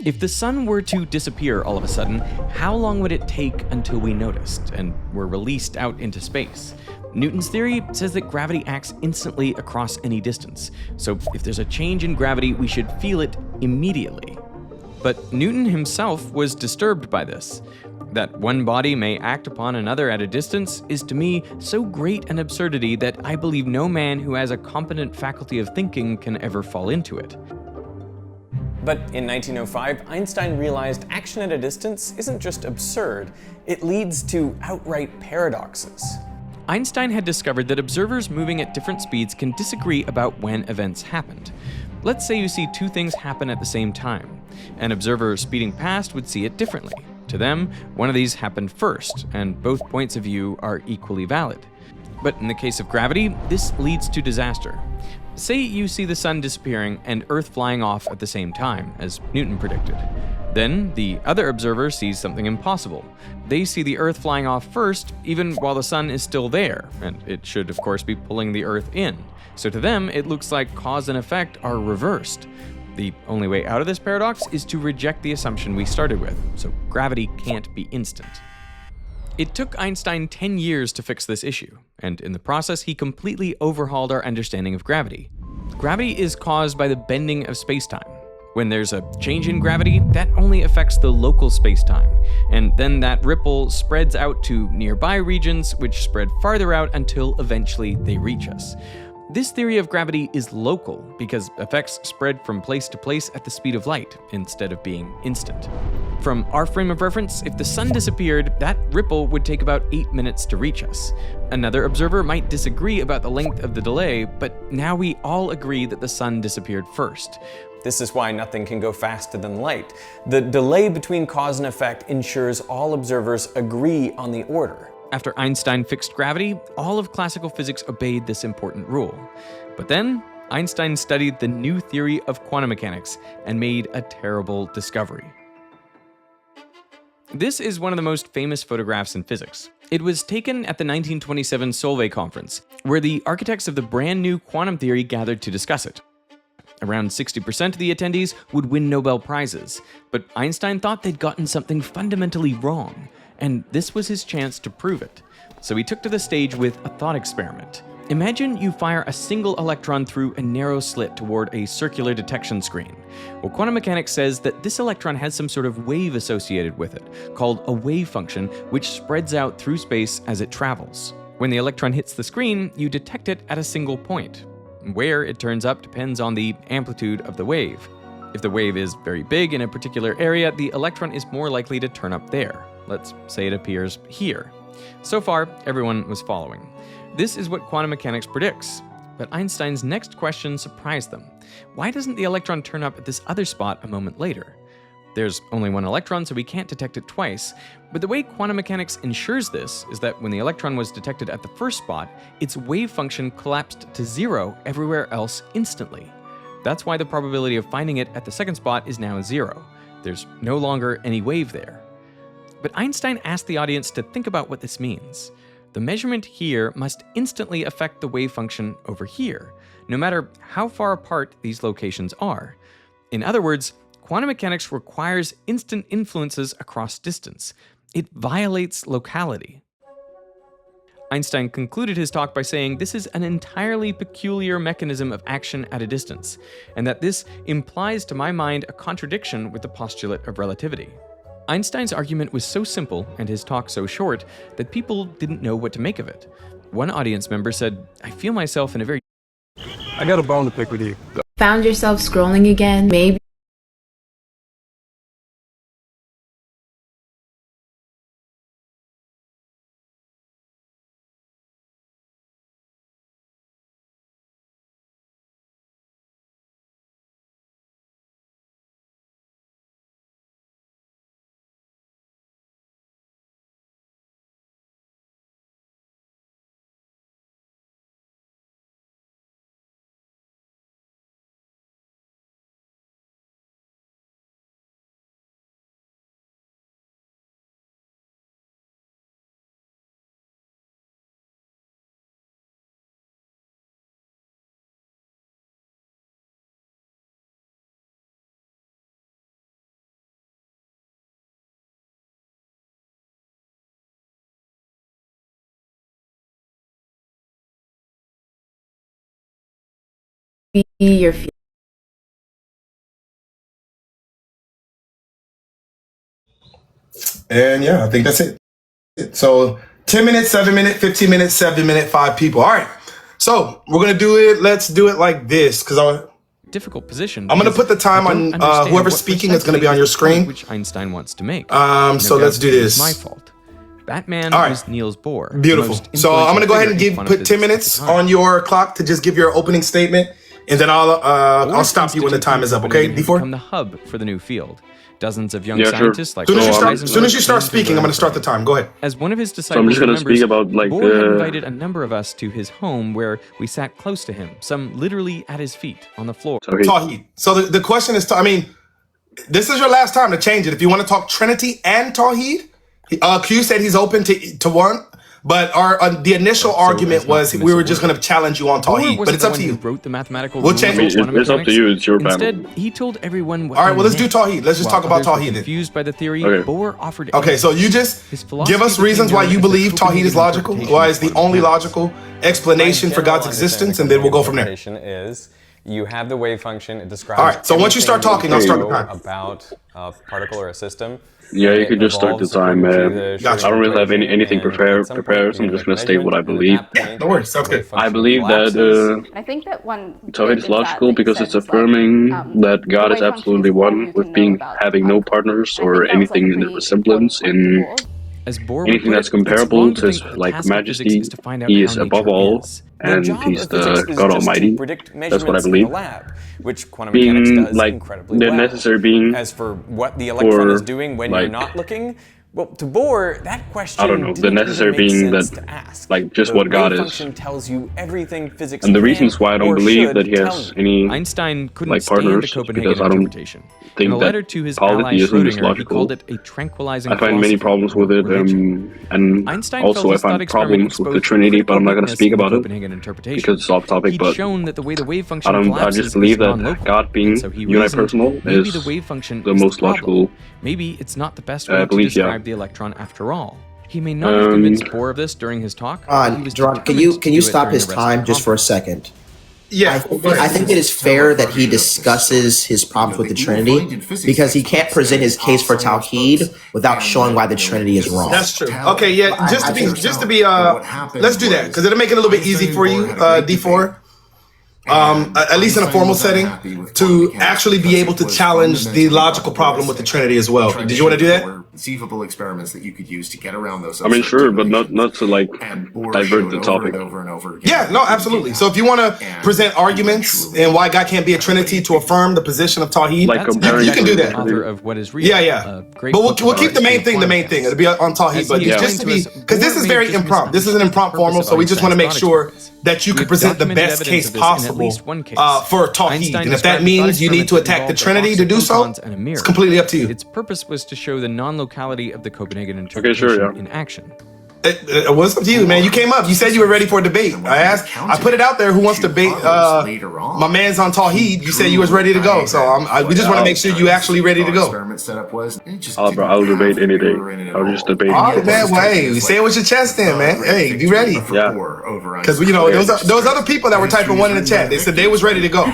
If the sun were to disappear all of a sudden, how long would it take until we noticed and were released out into space? Newton's theory says that gravity acts instantly across any distance, so if there's a change in gravity, we should feel it immediately. But Newton himself was disturbed by this. That one body may act upon another at a distance is to me so great an absurdity that I believe no man who has a competent faculty of thinking can ever fall into it. But in 1905, Einstein realized action at a distance isn't just absurd, it leads to outright paradoxes. Einstein had discovered that observers moving at different speeds can disagree about when events happened. Let's say you see two things happen at the same time. An observer speeding past would see it differently. To them, one of these happened first, and both points of view are equally valid. But in the case of gravity, this leads to disaster. Say you see the sun disappearing and Earth flying off at the same time, as Newton predicted. Then, the other observer sees something impossible. They see the Earth flying off first, even while the sun is still there, and it should of course be pulling the Earth in. So to them, it looks like cause and effect are reversed. The only way out of this paradox is to reject the assumption we started with, so gravity can't be instant. It took Einstein 10 years to fix this issue, and in the process he completely overhauled our understanding of gravity. Gravity is caused by the bending of spacetime. When there's a change in gravity, that only affects the local spacetime, and then that ripple spreads out to nearby regions, which spread farther out until eventually they reach us. This theory of gravity is local because effects spread from place to place at the speed of light instead of being instant. From our frame of reference, if the sun disappeared, that ripple would take about 8 minutes to reach us. Another observer might disagree about the length of the delay, but now we all agree that the sun disappeared first. This is why nothing can go faster than light. The delay between cause and effect ensures all observers agree on the order. After Einstein fixed gravity, all of classical physics obeyed this important rule. But then, Einstein studied the new theory of quantum mechanics and made a terrible discovery. This is one of the most famous photographs in physics. It was taken at the 1927 Solvay conference, where the architects of the brand new quantum theory gathered to discuss it. Around 60% of the attendees would win Nobel Prizes, but Einstein thought they'd gotten something fundamentally wrong, and this was his chance to prove it. So he took to the stage with a thought experiment. Imagine you fire a single electron through a narrow slit toward a circular detection screen. Well, quantum mechanics says that this electron has some sort of wave associated with it, called a wave function, which spreads out through space as it travels. When the electron hits the screen, you detect it at a single point. Where it turns up depends on the amplitude of the wave. If the wave is very big in a particular area, the electron is more likely to turn up there. Let's say it appears here. So far, everyone was following. This is what quantum mechanics predicts. But Einstein's next question surprised them. Why doesn't the electron turn up at this other spot a moment later? There's only one electron, so we can't detect it twice. But the way quantum mechanics ensures this is that when the electron was detected at the first spot, its wave function collapsed to zero everywhere else instantly. That's why the probability of finding it at the second spot is now 0. There's no longer any wave there. But Einstein asked the audience to think about what this means. The measurement here must instantly affect the wave function over here, no matter how far apart these locations are. In other words, quantum mechanics requires instant influences across distance. It violates locality. Einstein concluded his talk by saying this is an entirely peculiar mechanism of action at a distance, and that this implies to my mind a contradiction with the postulate of relativity. Einstein's argument was so simple and his talk so short that people didn't know what to make of it. One audience member said, "I feel myself in a very..." I got a bone to pick with you. Found yourself scrolling again, maybe your field. And yeah, I think that's it. So 10 minutes, 7 minutes, 15 minutes, 7 minutes, 5 people. All right. So we're going to do it. Let's do it like this because Difficult position. I'm going to because put the time I on don't understand whoever's what speaking is going to be on your precisely screen. which Einstein wants to make. So No let's doubt do it was this. my fault. Batman All right. was Niels Bohr. the Beautiful. most So I'm going to go ahead and influential figure in put quantum 10 physics minutes at the time. on your clock to just give your opening statement. And then I'll stop you when the time is up. Okay, Copenhagen had become D4? the hub for the new field. Dozens of young Yeah, sure. scientists like As Carl soon Heisenberg as you start came to speaking, I'm learn going to start from the him. time. Go ahead. As one of his So disciples I'm just gonna remembers, speak about like Bohr had invited a number of us to his home where we sat close to him, some literally at his feet on the floor. Tawhid. Tawhid. So the question is, I mean, this is your last time to change it. If you want to talk Trinity and Tawhid, Q said he's open to one. But the initial argument as not was to we miss a were just word. going to challenge you on Bohr Tawhid. But wasn't it's the up to one you. who wrote the mathematical We'll rules change of it. quantum It's up to mechanics. you. It's your Instead, panel. he told everyone what All right, they well, let's do meant. Tawhid. Let's just While talk about others were Tawhid then. confused by the theory, Okay. Bohr offered Okay, so you just His philosophy give us became reasons why known you as the believe Tawhid is Copenhagen logical, interpretation why of it's the quantum only mechanics. logical explanation for God's existence, and then we'll go from there. Is you have the wave function. It describes. All right, so once you start everything talking, I'll you start the know time. about a particle or a system. Yeah, you It can just start the evolves time, according to man. the Gotcha. I don't really have Schrödinger anything equation, and prepared. at some point, So I'm you just make gonna state what I measurement, and believe. at that point, no worries, sounds the wave good. I function believe that collapses. I think that one Tawhid is logical because it's affirming that God is absolutely one, with having no partners or anything in the resemblance in As Bohr anything would that's put it, it's comparable wrong to to his think the like task of physics majesty. is to find out He how is above nature all, is. and job he's of physics the is God just to Almighty. predict That's what I measurements in believe. the lab, which quantum mechanics Being does like incredibly the well. necessary being As for what the electron for, is doing when you're like, not looking, well, to Bohr, that question I don't know, the didn't necessary even make being sense that, to ask. like, just The what God wave is. function tells you everything physics And the can reasons why I don't or believe should that he tell has you. any Einstein couldn't like stand the partners is Copenhagen because I don't interpretation. think In a that letter to his ally polytheism is Schrödinger, he logical. called it a tranquilizing I find many philosophy problems or with it, religion. and Einstein also felt I his thought find experiment problems with the exposed Trinity, but I'm not going to critical speak weakness about in the it Copenhagen interpretation. because it's off topic. He'd But shown that the way the wave function I collapses just believe is that non-local, God being and so he reasoned unipersonal maybe is the wave function the is most the problem. logical. Maybe it's not the best way to belief, yeah. describe the electron after all. He may not have convinced Bohr of this during his talk. but he was John, can determined you to do it stop during his the rest of the time just for a conference. second? Yeah, I think it is fair that he discusses his problems with the Trinity because he can't present his case for Tawhid without showing why the Trinity is wrong. that's true. Okay, yeah, just to be, let's do that because it'll make it a little bit easy for you, D4. At least in a formal setting, to actually be able to challenge the logical problem with the Trinity as well. Did you want to do that? Conceivable experiments that you could use to get around those. I mean, sure, but not to like divert the topic. Yeah, no, absolutely. So if you want to present arguments and why God can't be a Trinity to affirm the position of Tawhid, Like comparing you can do that. Author of What Is Real. Yeah. But we'll keep the main thing the main thing. It'll be on Tawhid, but just to be, because this is very impromptu. This is an impromptu formal, so we just want to make sure that you can present the best case possible for Tawhid. And if that means you need to attack the Trinity to do so, it's completely up to you. Its purpose was to show the non-locality of the Copenhagen Okay, interpretation sure, yeah. in action. It was up to you, man. You came up. You said you were ready for a debate. I put it out there. Who wants to debate? My man's on Tawhid. You said you was ready to go. So we just want to make sure you actually ready to go. I'll debate any day. I'll just debate. All right, man. Well, hey, say it with your chest then, man. Hey, be ready. Yeah. Because those other people that were typing one in the chat, they said they was ready to go.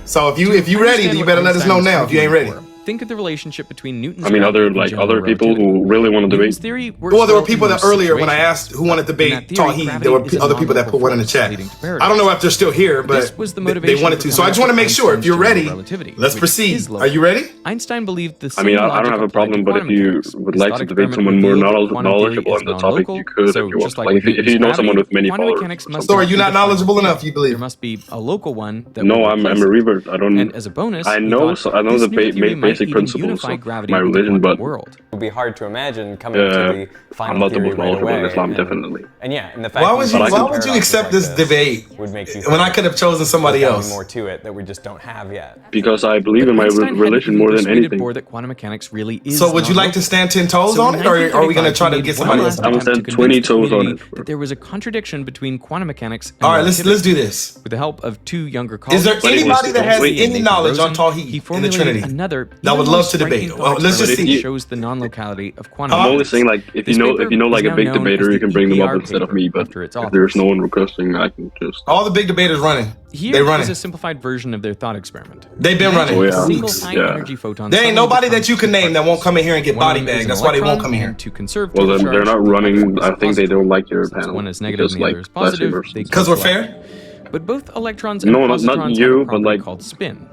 So if you ready, then you better let us know now if you ain't ready. Think of the relationship between Newton's I mean, gravity other and general other people relativity. who really want to debate. Newton's theory works Well, there were well people in that most earlier when I situations. asked who wanted to In that debate theory, Tawhid, gravity there were is a other people that put one in the non-local chat. force leading to I paradox. don't know if they're still here, This but was the they motivation wanted for to. So I coming just want to up make with sure if you're Einstein's ready, general relativity, let's which proceed. is local. Are you ready? Einstein believed the I same mean, I logic don't have a applied to problem, but if quantum you mechanics. would His like thought to debate experiment someone more revealed that quantum theory knowledgeable is on the topic, non-local, you could so if you just want. like Like if you know Newton's someone with many quantum followers. mechanics must So are not you be not the final knowledgeable thing. enough, you believe? There must be a local one that No, will I'm replace a it. revert. I don't. And as a bonus, I he know thought I know this the new theory might basic even principles unify of gravity my with the religion, quantum but world. It would be hard to imagine coming up to the final I'm not the theory most right knowledgeable in away. Islam, and- definitely. And yeah, and the fact Why that would you you? see Why would you paradoxes accept like this debate would make you when I think could have chosen somebody there's gotta else? be more to it that we just don't have yet. Because I believe in my Einstein hadn't religion even more than persuaded anything. Bohr that quantum mechanics really is So would you like to non-local. stand 10 toes So on in it, or are we going to 1935, try to he get made somebody one else? last I'm gonna attempt stand to 20 convince the toes on community it. that there was a contradiction between quantum mechanics and All right, let's relativity. do this. With the help of two younger Is colleagues, there anybody that has Wait. any knowledge on he Tawhid in the formulated Trinity? another, I would love to debate. Well, let's just see. Shows the non-locality of quantum. I'm only saying, like, if you know like a big debater, you can bring them up instead of me. But if there's no one requesting, I can just. All the big debaters running. Here is a simplified version of their thought experiment. They've been running. There ain't nobody that you can name that won't come in here and get body bagged. That's why they won't come in here. To conserve. Well, then they're not running. I think they don't like your panel. One is negative and the other is positive. Because we're fair. But both electrons and no, positrons not you, have a but like called spin.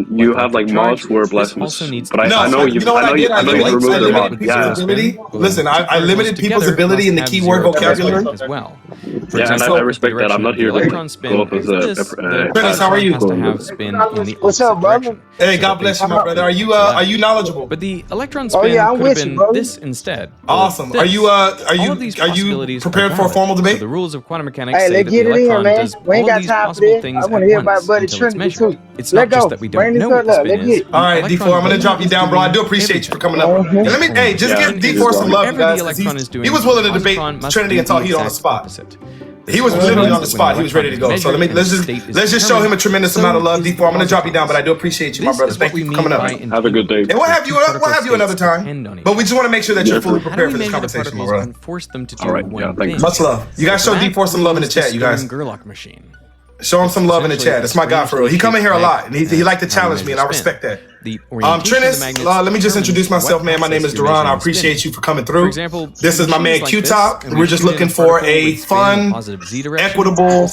You have like mods who are blasphemous, but I know you removed the mod. Yeah. Listen, I limited people's ability in the keyword vocabulary as well. Yeah, and I respect that. I'm not here to go up as a. Dennis, how are you? What's up, brother? Hey, God bless you, my brother. Are you knowledgeable? But the electron spin could have been this instead. Awesome. Are you prepared for a formal debate? The rules of quantum mechanics say that the electron does all these possible things at once until it's measured. It's not just that we don't know what the spin is. All right, D4, I'm gonna drop you down, bro. I do appreciate you for coming up. Hey, just give D4 some love, guys. He was willing to debate Trinity and Tawhid on the spot. He was literally on the spot. He was ready to go. So let's just show him a tremendous amount of love, D4. I'm gonna drop you down, but I do appreciate you, my brother. Thank you for coming up. Have a good day. And we'll have you another time. But we just want to make sure that you're fully prepared for this conversation, bro. All right, yeah, thanks. Much love. You guys show D4 some love in the chat, you guys. Show him some love in the chat. That's my guy for real. He come in here a lot, and he like to challenge me, and I respect that. Trinus, let me just introduce myself, man. My name is Duran. I appreciate you for coming through. This is my man Q-Top. We're just looking for a fun, equitable,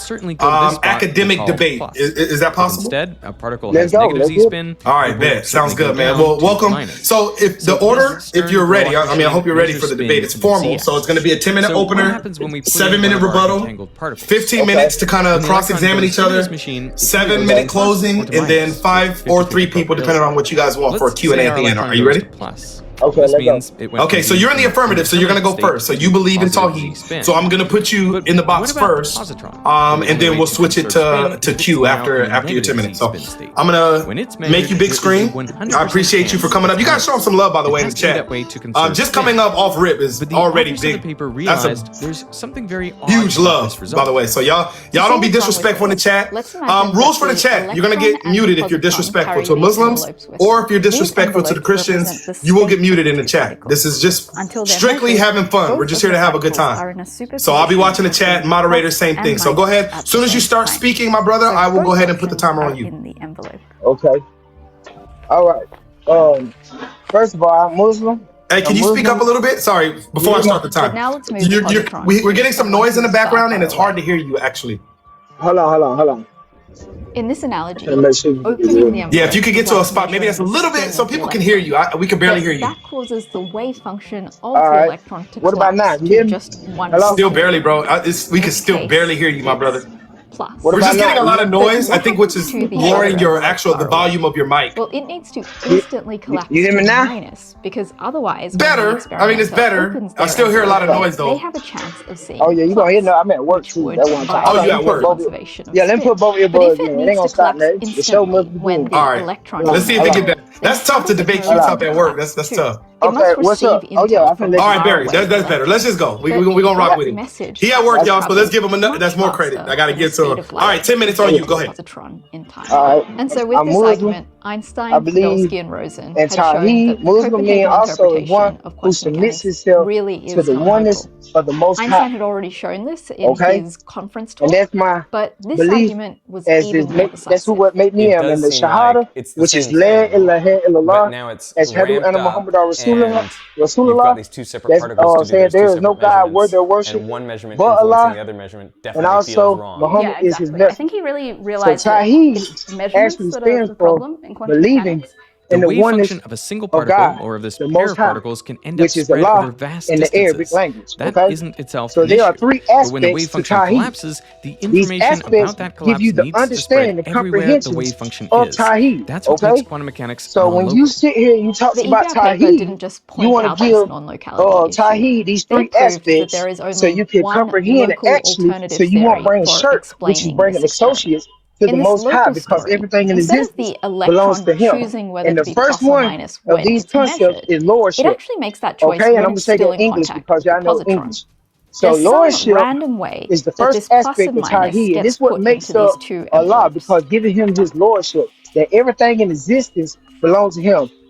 academic debate. Is that possible? Instead, a particle has negative z-spin. All right, bet. Sounds good, man. Well, welcome. So if the order, if you're ready, I hope you're ready for the debate. It's formal, so it's going to be a 10-minute opener, 7-minute rebuttal, 15 minutes to kind of cross-examine each other, 7-minute closing, and then 5 or 3 people, depending on what you guys want for a Q&A at the end. Are you ready? Okay, let's go. Okay, so you're in the affirmative, so you're gonna go first. So you believe in Tawhid. So I'm gonna put you in the box first, and then we'll switch it to Q after your 10 minutes. So I'm gonna make you big screen. I appreciate you for coming up. You guys show him some love, by the way, in the chat. Just coming up off rip is already big. That's a huge love, by the way. So y'all don't be disrespectful in the chat. Rules for the chat: you're gonna get muted if you're disrespectful to Muslims, or if you're disrespectful to the Christians, you will get muted in the chat. This is just strictly having fun. We're just here to have a good time. So I'll be watching the chat, moderators, same thing. So go ahead. As soon as you start speaking, my brother, I will go ahead and put the timer on you. Okay. All right. First of all, I'm Muslim. Hey, can you speak up a little bit? Sorry, before I start the time. Now let's move to we're getting some noise in the background, and it's hard to hear you, actually. Hold on. In this analogy, opening the envelope, if you could get to a spot, maybe that's a little bit, so people can hear you. We can barely hear you. That causes the wave function of the electron to What about now? collapse to just one. Still barely, bro. We can still barely hear you, my brother. Plus. We're just getting a lot of noise, I think, which is lowering the volume of your mic. Well, it needs to instantly collapse You hear me to now? minus, because otherwise, Better. I mean, it's better. I still hear a lot of noise, though. They have a chance of seeing. Oh yeah, you gonna hear? No, I'm at work too. That one time. Oh, you at work? Yeah, let me put both of your buds in. It ain't gonna stop that. The show must be when good. the All right. electron. Let's see if they get that. That's tough to debate Q-Top at work. That's tough. Okay, what's up? Oh yeah, I can let you. All right, Barry, that's better. Let's just go. We're gonna rock with him. He at work, y'all, so let's give him that's more credit. I gotta give to him. All right, 10 minutes on you. Go ahead. In time. All right. And so with I'm this Muslim. argument, Einstein, I believe Podolsky, and Rosen And had shown that Tawhid, the Muslim mean Copenhagen also is one interpretation of who quantum submits mechanics himself really to is the oneness harmful. of the Most Einstein High. had already shown this in Okay. his conference talk, And that's my but this belief argument was as even is more that's who what made me It am in does the seem Shahada, like it's the which is same La thing, ilaha but illallah, now it's ashhadu ramped anna up, Muhammad Rasulullah, and you've got Rasulullah. these two separate That's particles to do saying those two there is no separate God worthy of measurements, worship and one measurement but influencing Allah, the other measurement and definitely feels also wrong. Muhammad is his I messenger. think he really So realized that Tawhid it's measurements actually that are stands the for problem in quantum believing mechanics. in The the wave oneness function of a single of particle God, or of this the pair Most of High, particles can end up which is spread over Allah vast in the Arabic distances. language. That Okay, isn't itself so an there are issue. three But when the wave aspects to function Tawhid. collapses, the These information aspects about that give collapse you the needs to understanding spread and everywhere the comprehension wave function of is. Tawhid. That's what Okay, makes quantum mechanics so when you non-local. sit here and you talk The about EPR paper didn't Tawhid, just you point want out to this give non-locality issue. Tawhid these They three proved that aspects there is so only you can one comprehend it local actually, alternative so you won't theory bring for shirk, which is explaining bringing this experiment. associates to the In this Most High, local because story, everything in instead of existence the belongs to electron Him. choosing whether And to the be first plus or one minus of when these it's concepts measured, is it lordship. actually makes that choice Okay, and when I'm gonna it's say still that in in English contact because with y'all the know positron. English. So There's some lordship random way is the that first this plus aspect and of minus Tawhid, and gets this what put makes into these up two Allah, envelopes. because giving Him His lordship, that everything in existence belongs to Him.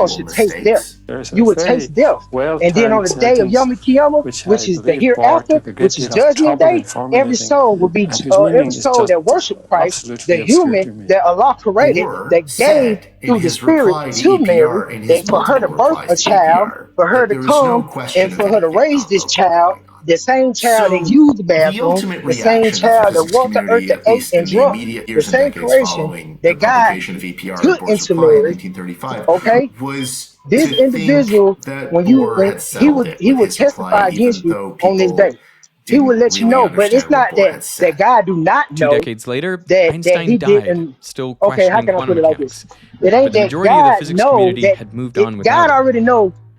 world should taste death. You would taste death. And then on the day of Yom Kippur, which is the hereafter, which is Judgment Day, every soul will be, every soul that worship Christ, the human that Allah created, that gave through the Spirit to Mary, that for her to birth a child, for her to come and for her to raise this child, the same child that used the bathroom, the same child that walked the earth that ate and drunk, the same creation that God put into Mary, okay? This individual, when he would testify against you on this day. He would let you know, but it's not that God do not know. 2 decades later, that Einstein he died, didn't. still Okay, how questioning can I put quantum it like mechanics. this? It ain't But the that majority of the God physics know community that had moved on without God him. already know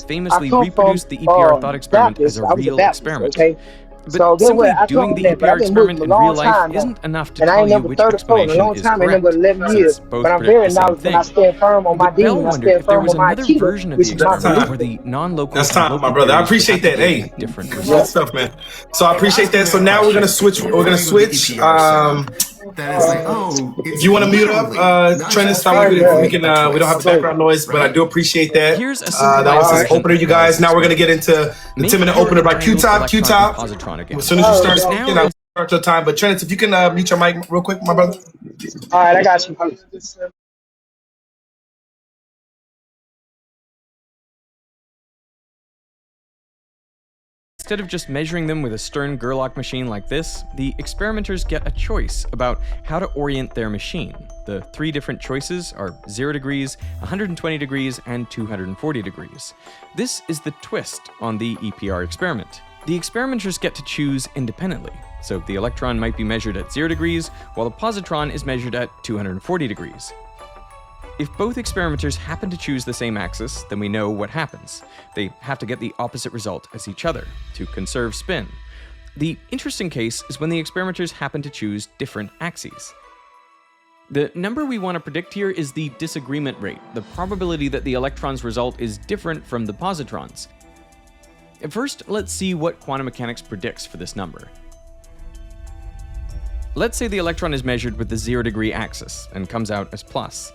had famously reproduced the EPR thought experiment as a real experiment. Okay? But So then simply I doing come the from that, but EPR I've been experiment Muslim in a real long life time now. isn't enough to And I tell ain't you never which 34 in a explanation long is time, ain't correct, never 11 years. since both But I'm predict very the same knowledgeable and I thing. stand firm on my But Bell deen. I wondered stand if there firm was on my another Akida, version of which the is my experiment belief. where the non-locals That's and time, local my brother. I theories would appreciate have to that. give Hey, a different good result. stuff, man. So I appreciate that. So now we're gonna switch. We're gonna switch. That is like, oh, If you want to mute up, Trent, stop. We can. We don't have the background noise, but I do appreciate that. Here's a simple That was his version opener, you of guys. Bell's Now we're gonna get experiment. into the Make 10-minute your opener by triangle Q-Top. electron Q-Top. positron again. As soon as you start Now speaking, I'll start your time. But Trent, if you can mute your mic real quick, my brother. All right, I got you. Instead of just measuring them with a Stern Gerlach machine like this, the experimenters get a choice about how to orient their machine. The three different choices are 0 degrees, 120 degrees, and 240 degrees. This is the twist on the EPR experiment. The experimenters get to choose independently, so the electron might be measured at 0 degrees, while the positron is measured at 240 degrees. If both experimenters happen to choose the same axis, then we know what happens. They have to get the opposite result as each other, to conserve spin. The interesting case is when the experimenters happen to choose different axes. The number we want to predict here is the disagreement rate, the probability that the electron's result is different from the positron's. First, let's see what quantum mechanics predicts for this number. Let's say the electron is measured with the 0-degree axis and comes out as plus.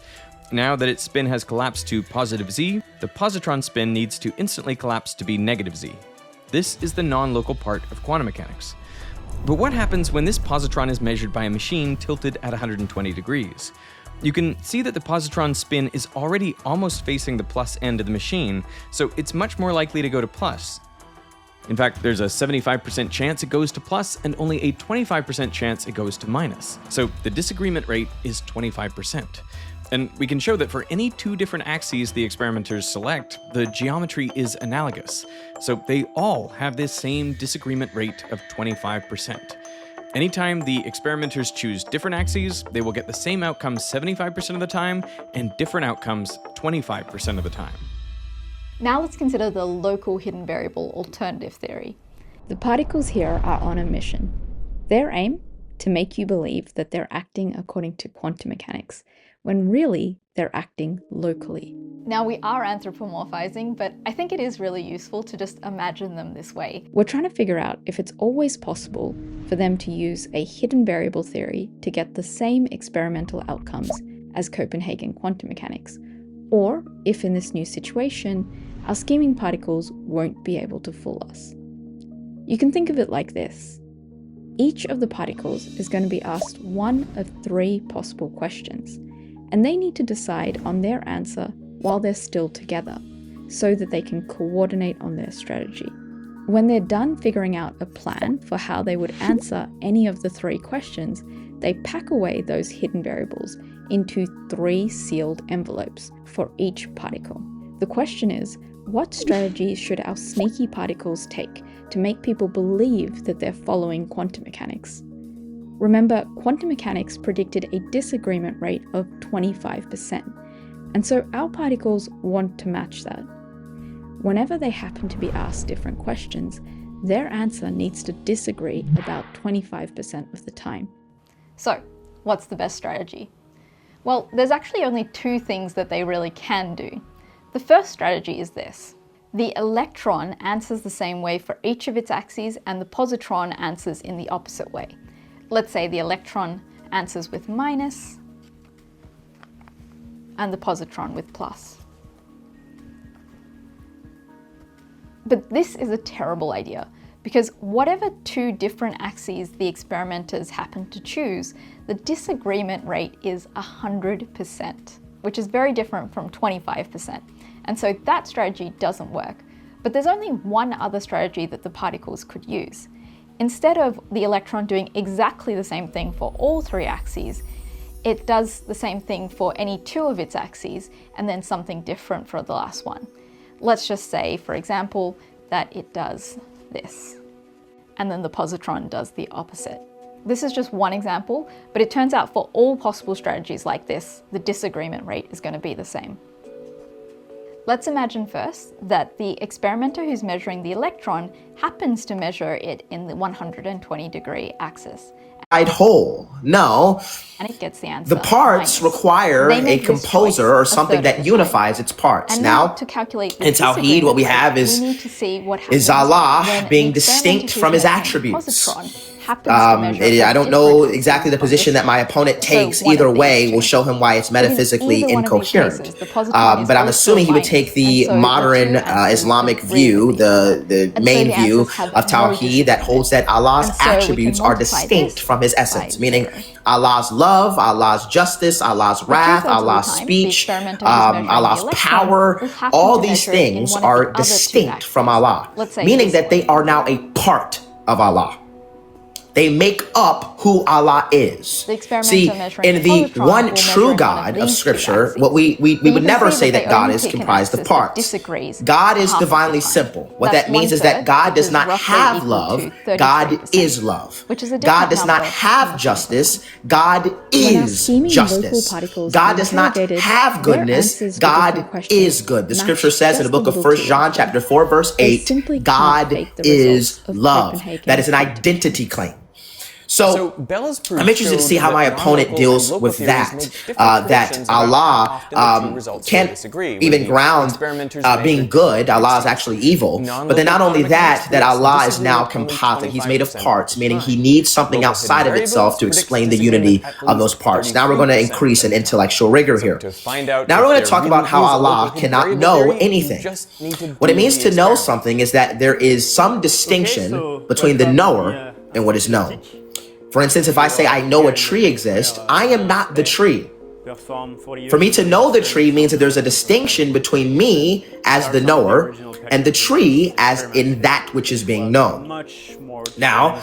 Now that its spin has collapsed to positive z, the positron spin needs to instantly collapse to be negative z. This is the non-local part of quantum mechanics. But what happens when this positron is measured by a machine tilted at 120 degrees? You can see that the positron spin is already almost facing the plus end of the machine, so it's much more likely to go to plus. In fact, there's a 75% chance it goes to plus and only a 25% chance it goes to minus. So the disagreement rate is 25%. And we can show that for any two different axes the experimenters select, the geometry is analogous. So they all have this same disagreement rate of 25%. Anytime the experimenters choose different axes, they will get the same outcome 75% of the time and different outcomes 25% of the time. Now let's consider the local hidden variable alternative theory. The particles here are on a mission. Their aim? To make you believe that they're acting according to quantum mechanics, when really they're acting locally. Now we are anthropomorphizing, but I think it is really useful to just imagine them this way. We're trying to figure out if it's always possible for them to use a hidden variable theory to get the same experimental outcomes as Copenhagen quantum mechanics, or if in this new situation, our scheming particles won't be able to fool us. You can think of it like this. Each of the particles is going to be asked one of 3 possible questions, and they need to decide on their answer while they're still together, so that they can coordinate on their strategy. When they're done figuring out a plan for how they would answer any of the 3 questions, they pack away those hidden variables into 3 sealed envelopes for each particle. The question is, what strategies should our sneaky particles take to make people believe that they're following quantum mechanics? Remember, quantum mechanics predicted a disagreement rate of 25%, and so our particles want to match that. Whenever they happen to be asked different questions, their answer needs to disagree about 25% of the time. So, what's the best strategy? Well, there's actually only 2 things that they really can do. The first strategy is this. The electron answers the same way for each of its axes, and the positron answers in the opposite way. Let's say the electron answers with minus, and the positron with plus. But this is a terrible idea, because whatever 2 different axes the experimenters happen to choose, the disagreement rate is 100%, which is very different from 25%. And so that strategy doesn't work. But there's only one other strategy that the particles could use. Instead of the electron doing exactly the same thing for all 3 axes, it does the same thing for any 2 of its axes, and then something different for the last one. Let's just say, for example, that it does this, and then the positron does the opposite. This is just one example, but it turns out for all possible strategies like this, the disagreement rate is going to be the same. Let's imagine first that the experimenter who's measuring the electron happens to measure it in the 120-degree axis. Whole. No. And it gets the answer. The parts require a composer or something that unifies its parts. And now, to calculate in Tawhid, what we have is Allah being distinct from his attributes. I don't know exactly the position that my opponent takes. Either way will show him why it's metaphysically incoherent. But I'm assuming he would take the modern Islamic view, the main view of Tawhid, that holds that Allah's attributes are distinct from his essence, meaning Allah's love, Allah's justice, Allah's wrath, Allah's speech, Allah's power, all these things are distinct from Allah, meaning that they are now a part of Allah. They make up who Allah is. See, in the one true God of Scripture, what we would never say that God is comprised of parts. God is divinely simple. What that means is that God does not have love. God is love. God does not have justice. God is justice. God does not have goodness. God is good. The Scripture says in the book of 1 John chapter 4 verse 8, God is love. That is an identity claim. So I'm interested to see how my opponent deals with that, that Allah can't even ground being good. Allah is actually evil. But then not only that, that Allah is now composite. He's made of parts, meaning he needs something outside of itself to explain the unity of those parts. Now we're going to increase in intellectual rigor here. Now we're going to talk about how Allah cannot know anything. What it means to know something is that there is some distinction between the knower and what is known. For instance, if I say I know a tree exists, I am not the tree. For me to know the tree means that there's a distinction between me as the knower and the tree as in that which is being known. Now,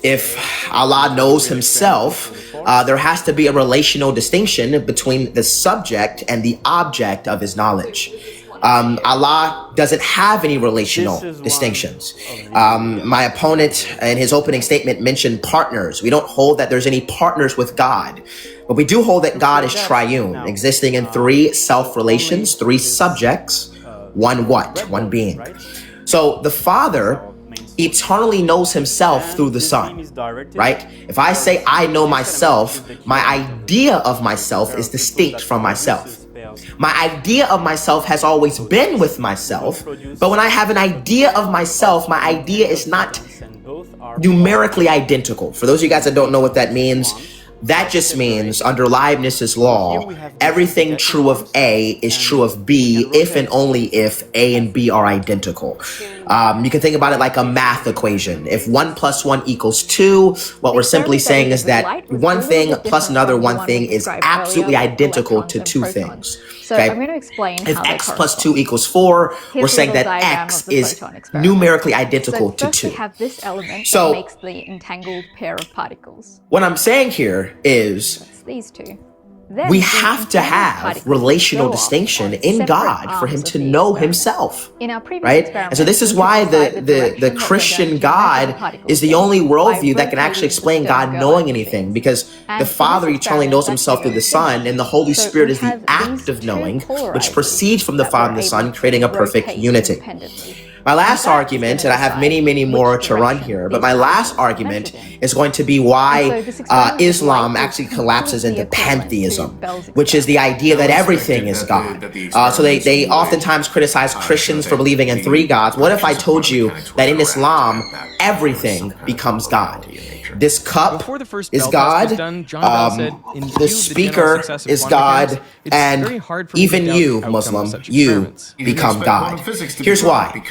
if Allah knows himself, there has to be a relational distinction between the subject and the object of his knowledge. Allah doesn't have any relational distinctions. My opponent in his opening statement mentioned partners. We don't hold that there's any partners with God, but we do hold that God is triune, existing in three self-relations, three subjects, one what? One being. So the Father eternally knows himself through the Son, right? If I say I know myself, my idea of myself is distinct from myself. My idea of myself has always been with myself, but when I have an idea of myself, my idea is not numerically identical. For those of you guys that don't know what that means, that just means under Leibniz's law, everything true of A is true of B if and only if A and B are identical. You can think about it like a math equation. If 1 + 1 = 2, what we're simply saying is that one thing plus another one thing is absolutely identical to two things. Okay? I'm going to explain if x plus 2 = 4, we're saying that x is numerically identical to 2. Have this element that makes the entangled pair of particles. What I'm saying here is these two. We have to have relational distinction in God for him to know himself, right? And so this is why the Christian God is the only worldview that can actually explain God knowing anything, because the Father eternally knows himself through the Son, and the Holy Spirit is the act of knowing, which proceeds from the Father and the Son, creating a perfect unity. My last argument, and I have many, many more to run here, but my last argument is going to be why Islam actually collapses into pantheism, which is the idea that everything is God. So they oftentimes criticize Christians for believing in 3 gods. What if I told you that in Islam, everything becomes God? This cup is God, the speaker is God, and even you, Muslim, you become God. Here's why.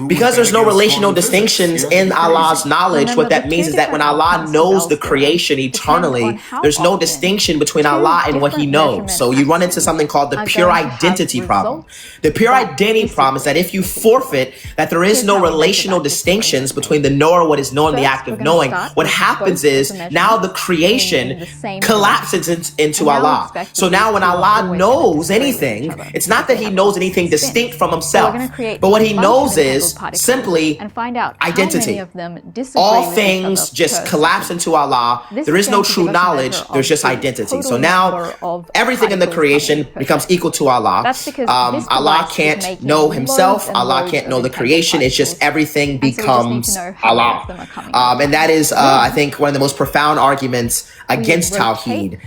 Because there's no relational distinctions in Allah's knowledge, what that means is that when Allah knows the creation eternally, there's no distinction between Allah and what he knows. So you run into something called the pure identity problem. The pure identity problem is that if you forfeit that there is no relational distinctions between the knower, what is known, and the act of knowing, what happens is now the creation collapses into Allah. So now when Allah knows anything, it's not that he knows anything distinct from himself, but what he knows is simply identity. All things just collapse into Allah. There is no true knowledge, there's just identity. So now everything in the creation becomes equal to Allah. Allah can't know himself, Allah can't know the creation, it's just everything becomes Allah. And that is, I think, one of the most profound arguments against Tawheed.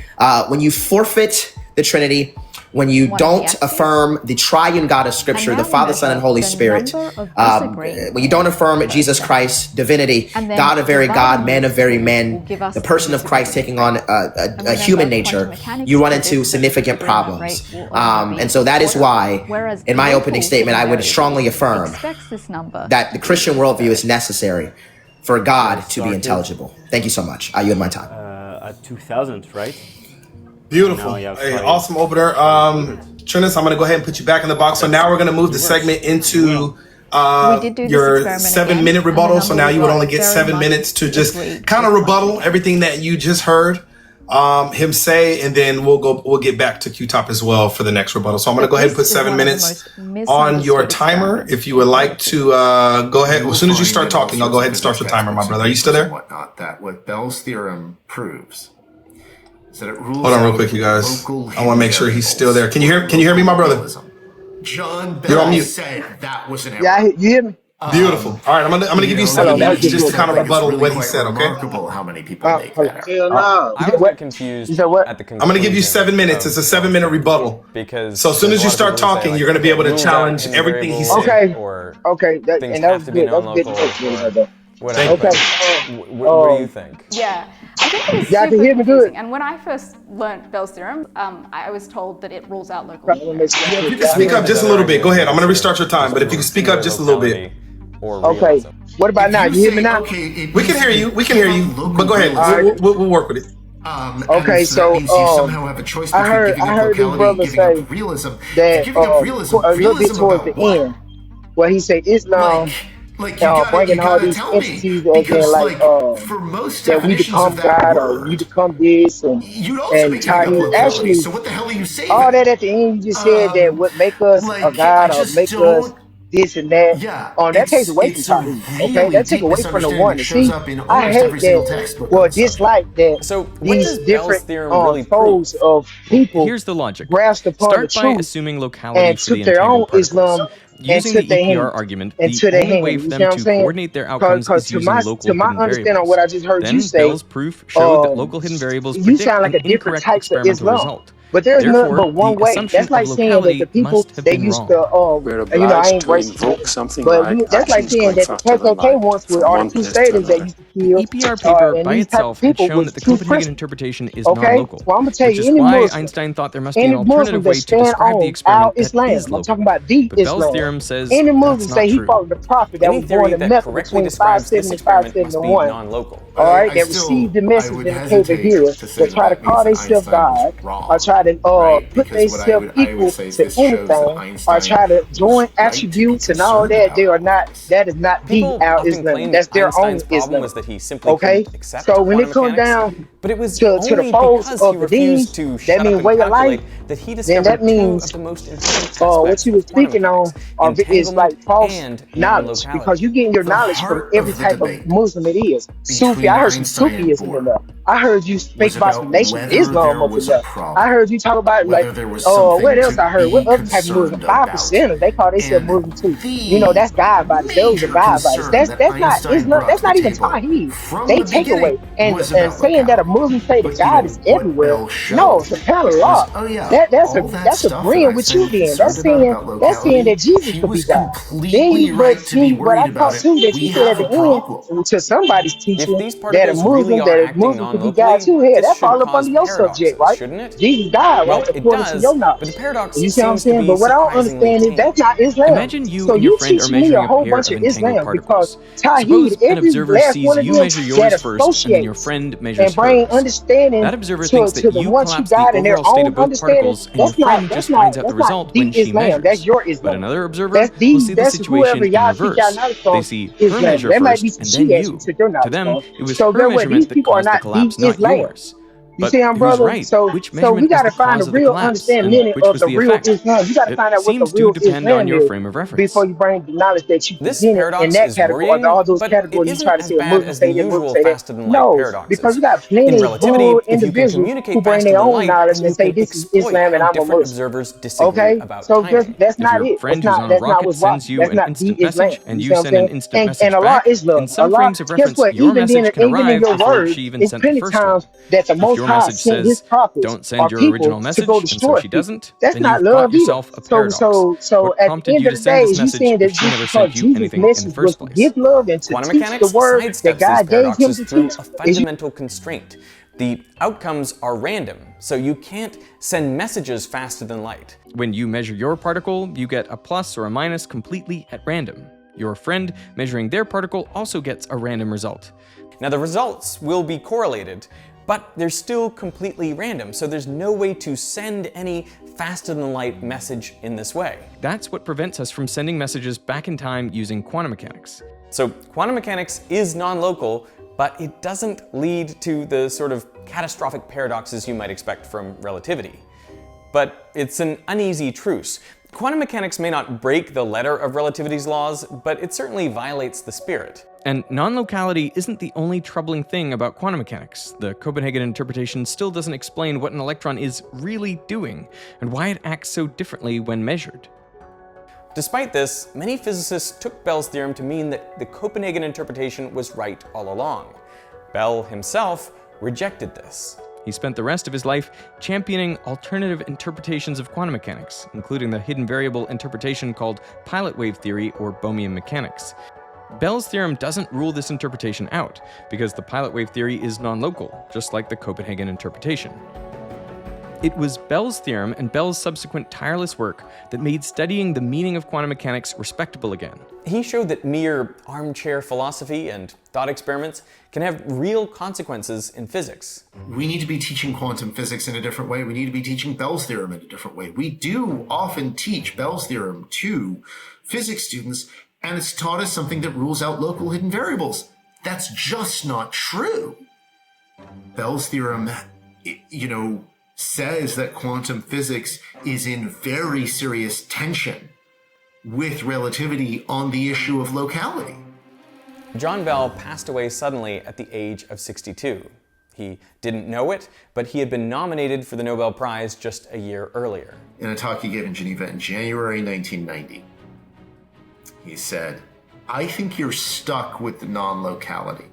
When you forfeit the Trinity, when you don't affirm the triune God of Scripture, the Father, Son, and Holy Spirit, when you don't affirm Jesus Christ's divinity, God of very God, man of very man, the person of Christ taking on a human nature, you run into significant problems. And so that is why, in my opening statement, I would strongly affirm that the Christian worldview is necessary for God to be intelligible. Thank you so much. I yield my time. At 2000, right? Beautiful. Hey, awesome opener. Trinis, I'm going to go ahead and put you back in the box. So now we're going to move the segment into your 7-minute rebuttal. So now you would only get 7 minutes to just kind of rebuttal everything that you just heard him say, and then we'll get back to Q-Top as well for the next rebuttal. So I'm going to go ahead and put 7 minutes on your timer. If you would like to go ahead, as soon as you start talking, I'll go ahead and start your timer, my brother. Are you still there? Whatnot, that what Bell's theorem proves is that it rules. Hold on real quick, you guys. I want to make sure he's still there. Can you hear me, my brother? John You're on Bell mute. said that was an error. Yeah, you hear me? Beautiful. All right, I'm gonna give you 7 minutes just to kind of rebuttal what he said. Okay. Remarkable how many people make that error. I was a bit confused at the conclusion. I'm gonna give you 7 minutes. It's a 7-minute rebuttal. Because so as soon as you start talking, you're gonna be able to challenge everything he said. Okay. Okay. That was good. That was good. What do you think? Yeah, I think it was Yeah, I can super hear me confusing. good. And when I first learnt Bell's theorem, I was told that it rules out local. If you can speak up just a little bit, go ahead. I'm gonna restart your time, but if you can speak up just a little bit. Okay. What about now? You hear me now? We can hear you. We can hear you. But go ahead. We'll work with it. Okay, so I heard this brother say that a little bit towards the end, where he said Islam bringing all these entities again, like that we become God or we become this and Tahir. Actually, all that at the end you just said that would make us a God or make us this and that. That takes away from Tahir. Okay, that takes away from the one. See, I hate that. Well, dislike that. So these different foes of people. Here's the logic. Grasped upon Start the by truth assuming locality and for the took their own entangled Islam particles. and Using took the their EPR hand argument, into the their only hand. way You for see them what I'm to saying? coordinate their outcomes is to using my local to my hidden understanding variables. of what I just heard Then you say, Bell's proof showed that local hidden variables you predict sound like an a different incorrect type of experimental Islam. result. But there's nothing Therefore, but one the way. assumption That's like of saying that locality the people must have they been used wrong. to, I ain't racist, but that's like saying that the KKK once with all the Crusaders that used to The kill, EPR paper and by these type itself of had people shown was that the true Copenhagen Christians. interpretation is Okay, non-local, well I'm gonna tell which you, is any why Muslim, Einstein thought there must be an any Muslim alternative that way to stand describe the on experiment our that Islam, is I'm local. talking about the But Bell's Islam. theorem says Any Muslim that's say not he true. followed the prophet that Any was born theory in that Mecca correctly between describes this 570 and experiment must be 571. non-local. All right, that received the message that came to hear, that try to call themselves God, or try to put themselves equal to anything, or try to join attributes and all that. They are not. That is not the our Islam. That's their own Islam. Was that he simply Okay, accept so when it quantum comes mechanics, down but it was to the only foes because of he the deen, refused to that shut up means and way of calculate life. that he Then discovered that two means of the most important what aspects you was of quantum speaking on mechanics, is like false entanglement knowledge, and because you getting your knowledge from every type of Muslim it is. Sufi, I heard some Sufism in there. I heard you speak about some Nation of Islam up in there. I heard you talk about like, what else I heard? What other type of Muslim? 5%ers, they call themselves Muslim too. You know, that's God bodies. Those are God bodies. That's not Islam. That's not even Tawheed. They take away and saying that a Muslim say that God is everywhere. No, subhanAllah. That's agreeing with you. Then that's saying that Jesus could be God. Then, but I thought too that you said at the end to somebody's teaching that a Muslim could be God too. Hey, that fall up under your subject, right? Jesus died, right? According to your knowledge. You see what I'm saying? But what I don't understand is that's not Islam. Imagine you So and you your friend are teach me measuring a whole pair bunch of of entangled Islam particles. because Suppose Tawheed, an every observer last sees one of you them measure that yours first, and then your associates friend measures and bring hers. understanding That observer thinks to that the you ones who collapse the got in their overall state own of both understanding. particles, and your friend just finds out the result when she Islam. measures. That's your Islam. But another observer That's will see the that's situation whoever in y'all think y'all reverse. knowledge from They see her Islam. measure That might be first, some and then Shias who you. took your To knowledge them, from. it was So her then what? These measurement that people are caused the not collapse, deep not Islam. yours. You But see, I'm who's brother. right? So Which we measurement got to is the find cause the of the real collapse, understanding and which of was the the real effect? Islam. You got to It find out what the seems to real depend on Islam your is frame of reference. before you bring the knowledge that you This present in paradox that is category, worrying, all those but it categories you isn't try to as say a bad Muslim as the say that, Muslim usual say that. faster-than-light No, paradoxes. because you got In plenty of relativity, good if you can individuals communicate who bring faster their than own light, knowledge then and you say can this is exploit Islam and how I'm a different Muslim. observers disagree Okay, about so timing. that's If not your it. friend That's who's on a rocket what's sends you that's an not instant the Islam. message and You you see what I'm send an saying? instant And message Allah back, is love. in some Allah, frames of guess reference, what? your message can Even in arrive your before word, she even it's sent the plenty first one. times that the If Most your High message sent His says, prophets don't or send your people original to message, go and so destroy she people. doesn't, That's then not you've love got either. yourself a paradox. So What at the prompted end you of to the send day, this is you message saying that if she just never because sent you Jesus' anything in the message was first to place? give love and to Quantum teach the mechanics word sidesteps that these God gave Him paradoxes to through teach, a is you fundamental constraint. The outcomes are random, so you can't send messages faster than light. When you measure your particle, you get a plus or a minus completely at random. Your friend measuring their particle also gets a random result. Now the results will be correlated, but they're still completely random, so there's no way to send any faster-than-light message in this way. That's what prevents us from sending messages back in time using quantum mechanics. So quantum mechanics is non-local, but it doesn't lead to the sort of catastrophic paradoxes you might expect from relativity. But it's an uneasy truce. Quantum mechanics may not break the letter of relativity's laws, but it certainly violates the spirit. And non-locality isn't the only troubling thing about quantum mechanics. The Copenhagen interpretation still doesn't explain what an electron is really doing, and why it acts so differently when measured. Despite this, many physicists took Bell's theorem to mean that the Copenhagen interpretation was right all along. Bell himself rejected this. He spent the rest of his life championing alternative interpretations of quantum mechanics, including the hidden variable interpretation called pilot wave theory or Bohmian mechanics. Bell's theorem doesn't rule this interpretation out, because the pilot wave theory is non-local, just like the Copenhagen interpretation. It was Bell's theorem and Bell's subsequent tireless work that made studying the meaning of quantum mechanics respectable again. He showed that mere armchair philosophy and thought experiments can have real consequences in physics. We need to be teaching quantum physics in a different way. We need to be teaching Bell's theorem in a different way. We do often teach Bell's theorem to physics students, and it's taught as something that rules out local hidden variables. That's just not true. Bell's theorem, says that quantum physics is in very serious tension with relativity on the issue of locality. John Bell passed away suddenly at the age of 62. He didn't know it, but he had been nominated for the Nobel Prize just a year earlier. In a talk he gave in Geneva in January 1990, he said, "I think you're stuck with the non-locality.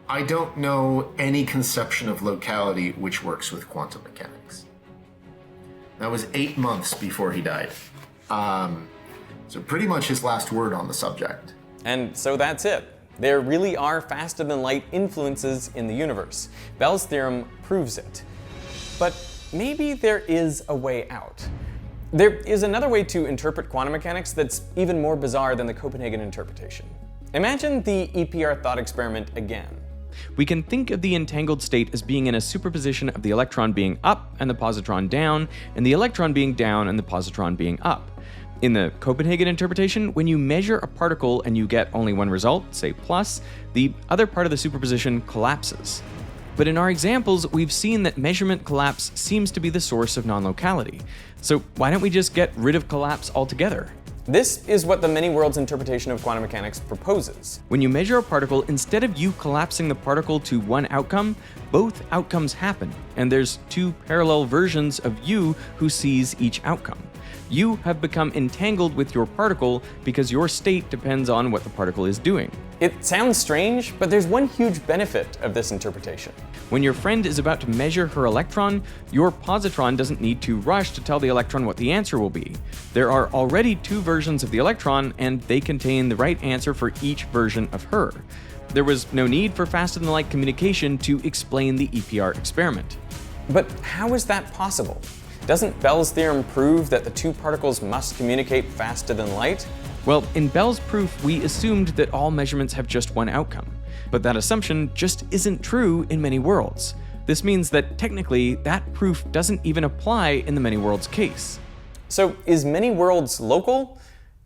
I don't know any conception of locality which works with quantum mechanics." That was 8 months before he died. So pretty much his last word on the subject. And so that's it. There really are faster-than-light influences in the universe. Bell's theorem proves it. But maybe there is a way out. There is another way to interpret quantum mechanics that's even more bizarre than the Copenhagen interpretation. Imagine the EPR thought experiment again. We can think of the entangled state as being in a superposition of the electron being up and the positron down, and the electron being down and the positron being up. In the Copenhagen interpretation, when you measure a particle and you get only one result, say plus, the other part of the superposition collapses. But in our examples, we've seen that measurement collapse seems to be the source of non-locality. So why don't we just get rid of collapse altogether? This is what the many worlds interpretation of quantum mechanics proposes. When you measure a particle, instead of you collapsing the particle to one outcome, both outcomes happen, and there's two parallel versions of you who sees each outcome. You have become entangled with your particle because your state depends on what the particle is doing. It sounds strange, but there's one huge benefit of this interpretation. When your friend is about to measure her electron, your positron doesn't need to rush to tell the electron what the answer will be. There are already two versions of the electron, and they contain the right answer for each version of her. There was no need for faster-than-light communication to explain the EPR experiment. But how is that possible? Doesn't Bell's theorem prove that the two particles must communicate faster than light? Well, in Bell's proof, we assumed that all measurements have just one outcome. But that assumption just isn't true in many worlds. This means that technically, that proof doesn't even apply in the many worlds case. So is many worlds local?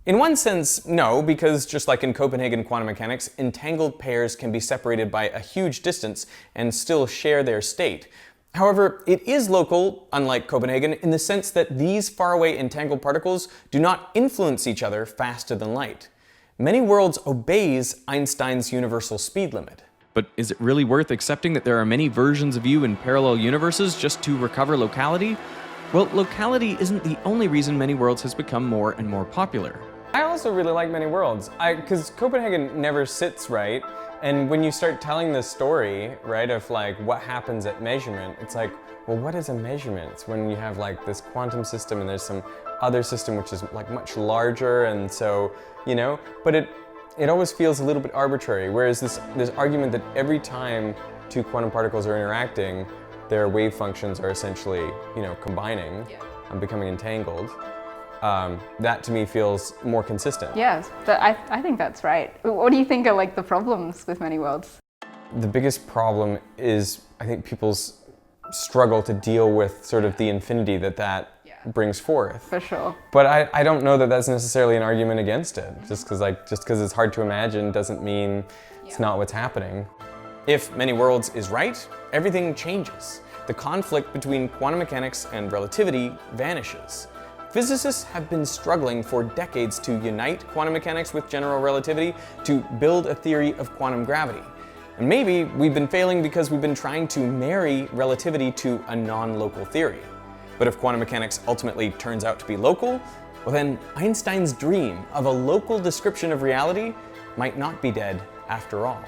In one sense, no, because just like in Copenhagen quantum mechanics, entangled pairs can be separated by a huge distance and still share their state. However, it is local, unlike Copenhagen, in the sense that these faraway entangled particles do not influence each other faster than light. Many worlds obeys Einstein's universal speed limit. But is it really worth accepting that there are many versions of you in parallel universes just to recover locality? Well, locality isn't the only reason many worlds has become more and more popular. I also really like many worlds, because Copenhagen never sits right. And when you start telling the story, right, of like what happens at measurement, it's like, well, what is a measurement? It's when you have like this quantum system and there's some other system which is like much larger, and so, but it always feels a little bit arbitrary. Whereas this argument that every time two quantum particles are interacting, their wave functions are essentially, combining and becoming entangled. That to me feels more consistent. Yes, I think that's right. What do you think are like the problems with many worlds? The biggest problem is, I think, people's struggle to deal with sort of the infinity that brings forth. For sure. But I don't know that that's necessarily an argument against it. Just because it's hard to imagine doesn't mean it's not what's happening. If many worlds is right, everything changes. The conflict between quantum mechanics and relativity vanishes. Physicists have been struggling for decades to unite quantum mechanics with general relativity to build a theory of quantum gravity. And maybe we've been failing because we've been trying to marry relativity to a non-local theory. But if quantum mechanics ultimately turns out to be local, well then Einstein's dream of a local description of reality might not be dead after all.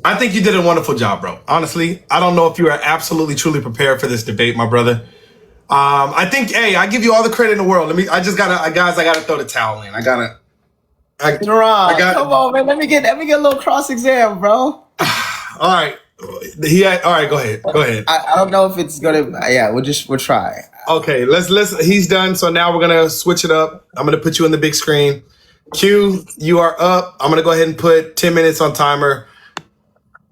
I think you did a wonderful job, bro. Honestly, I don't know if you are absolutely, truly prepared for this debate, my brother. I think, hey, I give you all the credit in the world. I gotta throw the towel in. Deron, come on, man. Let me get a little cross exam, bro. All right. All right, go ahead. I don't know if it's gonna. Yeah, we'll try. Okay, let's. He's done. So now we're gonna switch it up. I'm gonna put you on the big screen. Q, you are up. I'm gonna go ahead and put 10 minutes on timer.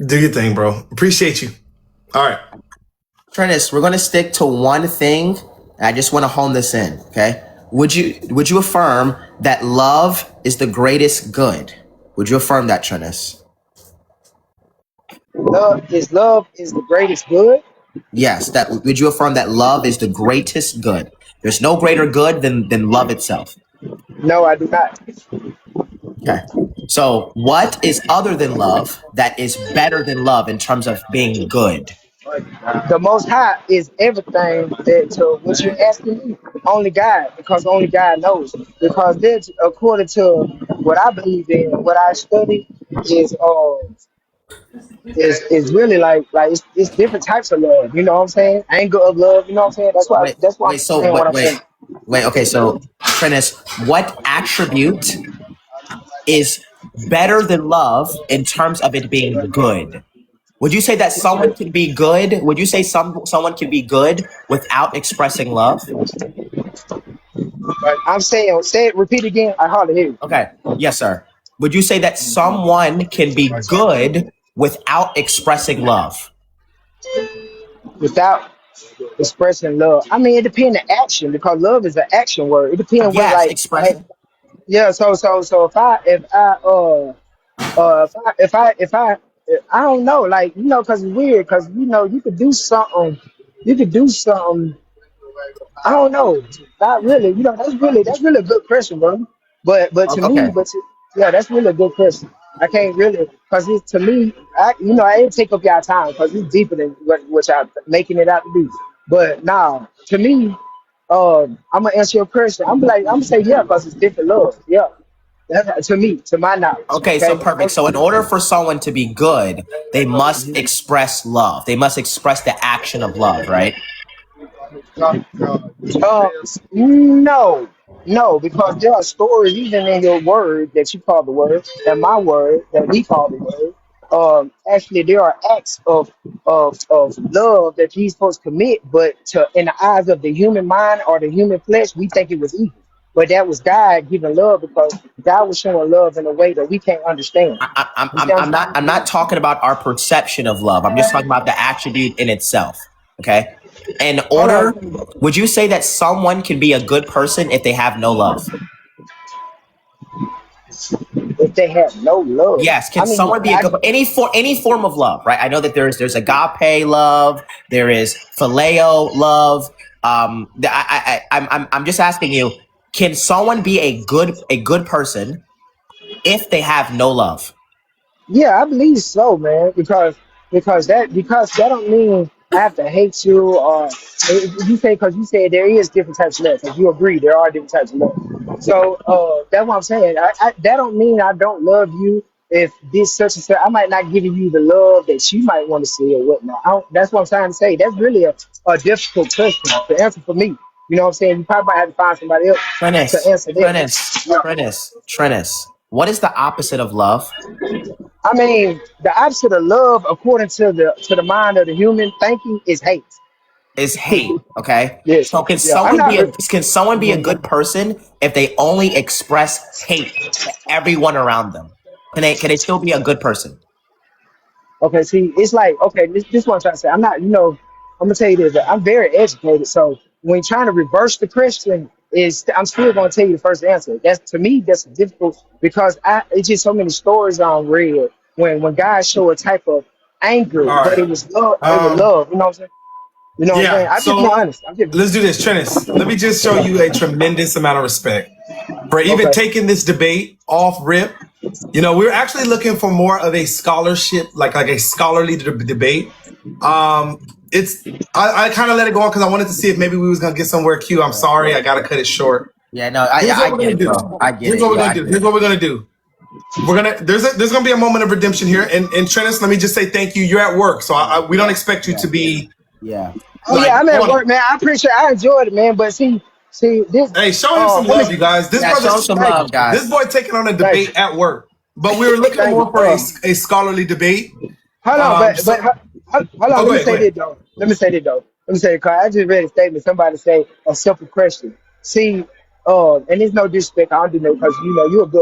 Do your thing, bro. Appreciate you. All right. Trennis, we're gonna stick to one thing. And I just want to hone this in. Okay. Would you affirm that love is the greatest good? Would you affirm that, Trennis? Love is the greatest good. Yes. Would you affirm that love is the greatest good? There's no greater good than love itself. No, I do not. Okay. So what is other than love that is better than love in terms of being good? The Most High is everything that what you're asking me. Only God, because only God knows. Because this, according to what I believe in, what I study, is really like it's different types of love. You know what I'm saying? Anger of love. You know what I'm saying? That's why I'm saying what I'm saying. Wait. Okay. So, Trennis, what attribute is better than love in terms of it being good? Would you say that someone can be good? Would you say someone can be good without expressing love? I'm saying, repeat again. I hardly hear you. Okay. Yes, sir. Would you say that someone can be good without expressing love? Without expressing love. I mean, it depends on action, because love is an action word. It depends Yes, what expression. yeah. So if I don't know, like, you know, because it's weird, because, you know, you could do something, I don't know, not really, you know, that's really a good question, bro. But to me, yeah, that's really a good question. I can't really, because to me, I ain't take up y'all time, because it's deeper than what y'all making it out to be. But now, to me, I'm gonna answer your question. I'm gonna say yeah, because it's different love. Yeah. That's, to me, to my knowledge. Okay, so perfect. So in order for someone to be good, they must express love. They must express the action of love, right? No, because there are stories even in your word that you call the word, and my word that we call the word. Actually, there are acts of love that he's supposed to commit, but in the eyes of the human mind or the human flesh, we think it was evil. But that was God giving love, because God was showing love in a way that we can't understand. I'm not talking about our perception of love. I'm just talking about the attribute in itself. Okay. In order, would you say that someone can be a good person if they have no love? If they have no love, yes. Can someone be a good any form of love? Right. I know that there's agape love. There is phileo love. I'm just asking you. Can someone be a good person if they have no love? Yeah, I believe so, man. Because that don't mean I have to hate you, or you say, because you said there is different types of love. Because you agree there are different types of love. So that's what I'm saying. That don't mean I don't love you. If this such and such, I might not give you the love that you might want to see or whatnot. That's what I'm trying to say. That's really a difficult question to answer for me. You know what I'm saying? You probably might have to find somebody else to answer that. Trennis, what is the opposite of love? I mean, the opposite of love, according to the mind of the human thinking, is hate. Is hate, okay? Yes. So can someone be a good person if they only express hate to everyone around them? Can they still be a good person? Okay, see, it's like, okay, this is what I'm trying to say. I'm not, I'm gonna tell you this, I'm very educated, so when trying to reverse the question, I'm still gonna tell you the first answer. That's, to me, that's difficult, because it's just so many stories on read when God showed a type of anger, but it was love. It was love. You know what I'm saying? You know what I'm saying? I'm just being honest. Let's do this, Trennis. Let me just show you a tremendous amount of respect for even taking this debate off rip. We're actually looking for more of a scholarship, like a scholarly debate. I kind of let it go on because I wanted to see if maybe we was gonna get somewhere. Q, I'm sorry, I gotta cut it short. Yeah, no, I get it, bro. I get it. Here's what we're gonna do. there's gonna be a moment of redemption here. And Trennis, let me just say thank you. You're at work, so we don't expect you to be. Yeah. Oh yeah, I'm at work, man. I enjoyed it, man. But see this. Hey, show him some love, you guys. This show some love, guys. This boy taking on a debate at work, but we were looking more for a scholarly debate. Hold on, hold on. Let me say this though. Let me say it, cause I just read a statement. Somebody say a simple question. See, and there's no disrespect. I don't do no because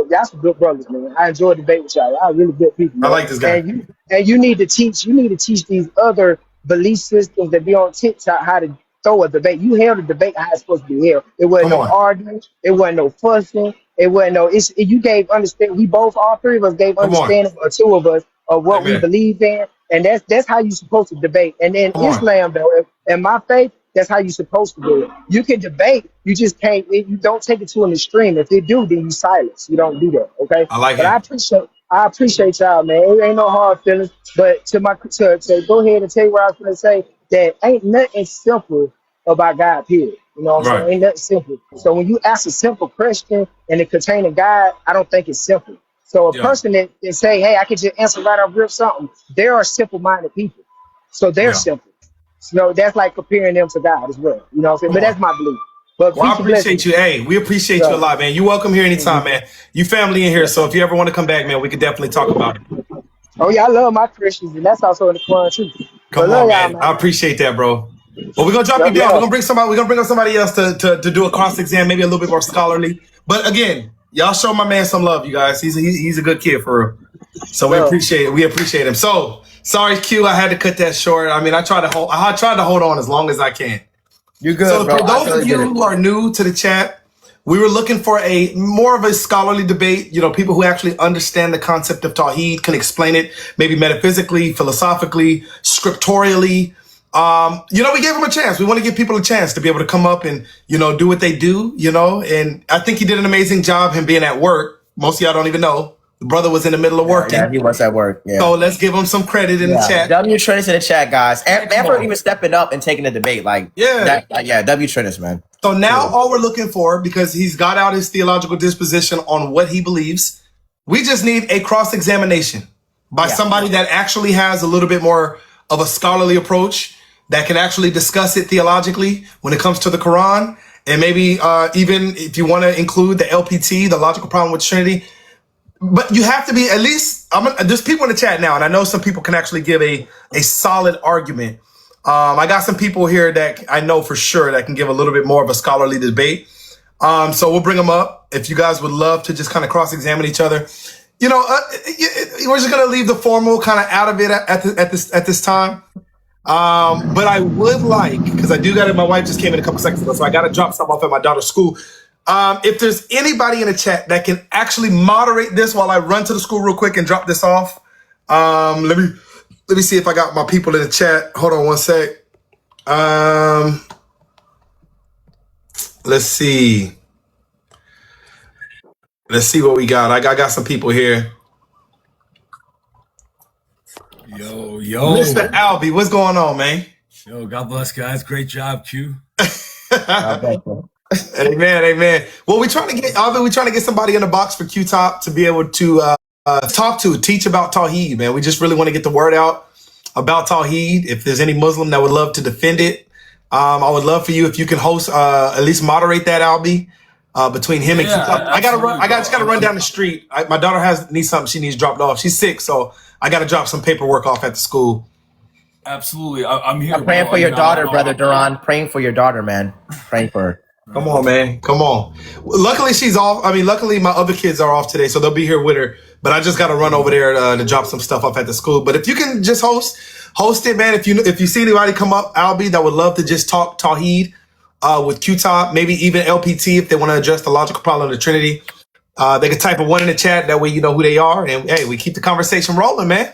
y'all some good brothers, man. I enjoy debate with y'all. Y'all really good people, man. I like this guy. And you need to teach these other belief systems that be on TikTok how to throw a debate. You held a debate how it's supposed to be held. It wasn't no arguing. It wasn't no fussing. It wasn't no. You gave understanding. We both, all three of us, gave understanding, or two of us, of what we believe in, and that's how you're supposed to debate. And in Islam, though, and my faith, that's how you're supposed to do it. You can debate. You just can't. You don't take it to an extreme. If you do, then you silence. You don't do that. Okay. I like but it. I appreciate y'all, man. It ain't no hard feelings. But to go ahead and tell you what I was going to say, that ain't nothing simple about God, period. You know what I'm saying? Ain't nothing simple. So when you ask a simple question and it containing God, I don't think it's simple. So a person that say, hey, I can just answer right off rip something, there are simple-minded people. So they're simple. So that's like comparing them to God as well. You know what I'm saying? But that's my belief. But I appreciate you. Hey, we appreciate you a lot, man. You're welcome here anytime, man. You family in here, so if you ever want to come back, man, we could definitely talk about it. Oh yeah, I love my Christians, and that's also in the Quran too. Come on, man. I appreciate that, bro. Well, we're gonna drop you down. We're gonna bring somebody. We're gonna bring up somebody else to do a cross exam, maybe a little bit more scholarly. But again, y'all show my man some love, you guys. He's a good kid for real. So we appreciate it. We appreciate him. So sorry, Q. I had to cut that short. I mean, I tried to hold on as long as I can. You're good. So bro. for those of you who are new to the chat, we were looking for more of a scholarly debate. You know, people who actually understand the concept of Tawheed, can explain it, maybe metaphysically, philosophically, scriptorially. We gave them a chance. We want to give people a chance to be able to come up and, do what they do, and I think he did an amazing job, him being at work. Most of y'all don't even know. The brother was in the middle of working. Yeah, he was at work. Yeah. So let's give him some credit in the chat. W Trennis in the chat, guys. And for even stepping up and taking the debate. W Trennis, man. So now all we're looking for, because he's got out his theological disposition on what he believes, we just need a cross-examination by somebody that actually has a little bit more of a scholarly approach, that can actually discuss it theologically when it comes to the Quran. And maybe even if you want to include the LPT, the logical problem with Trinity. But you have to be at least, there's people in the chat now, and I know some people can actually give a solid argument. I got some people here that I know for sure that can give a little bit more of a scholarly debate. So we'll bring them up. If you guys would love to just kind of cross-examine each other. We're just going to leave the formal kind of out of it at this time. But I would like, because I do got it, my wife just came in a couple seconds ago, so I got to drop something off at my daughter's school. If there's anybody in the chat that can actually moderate this while I run to the school real quick and drop this off. Let me see if I got my people in the chat. Hold on one sec. Let's see. Let's see what we got. I got some people here. Yo. Mr. Albie, what's going on, man? Yo, God bless, guys. Great job, Q. Amen. Well, we're trying to get somebody in the box for Q-Top to be able to teach about Tawheed, man. We just really want to get the word out about Tawheed. If there's any Muslim that would love to defend it, I would love for you if you can host, at least moderate that, Albie, between him and Q-Top. I just gotta run down the street. My daughter needs something she needs dropped off. She's sick, so I gotta drop some paperwork off at the school. Absolutely, I'm here. I'm praying for your daughter, brother Duran. Praying for your daughter, man. Praying for her. Come on, man. Come on. Luckily, she's off. Luckily, my other kids are off today, so they'll be here with her. But I just got to run over there to drop some stuff off at the school. But if you can just host it, man. If you see anybody come up, Albie, that would love to just talk Tawheed with Q-Top, maybe even LPT if they want to address the logical problem of the Trinity. They can type a 1 in the chat. That way you know who they are. And, hey, we keep the conversation rolling, man.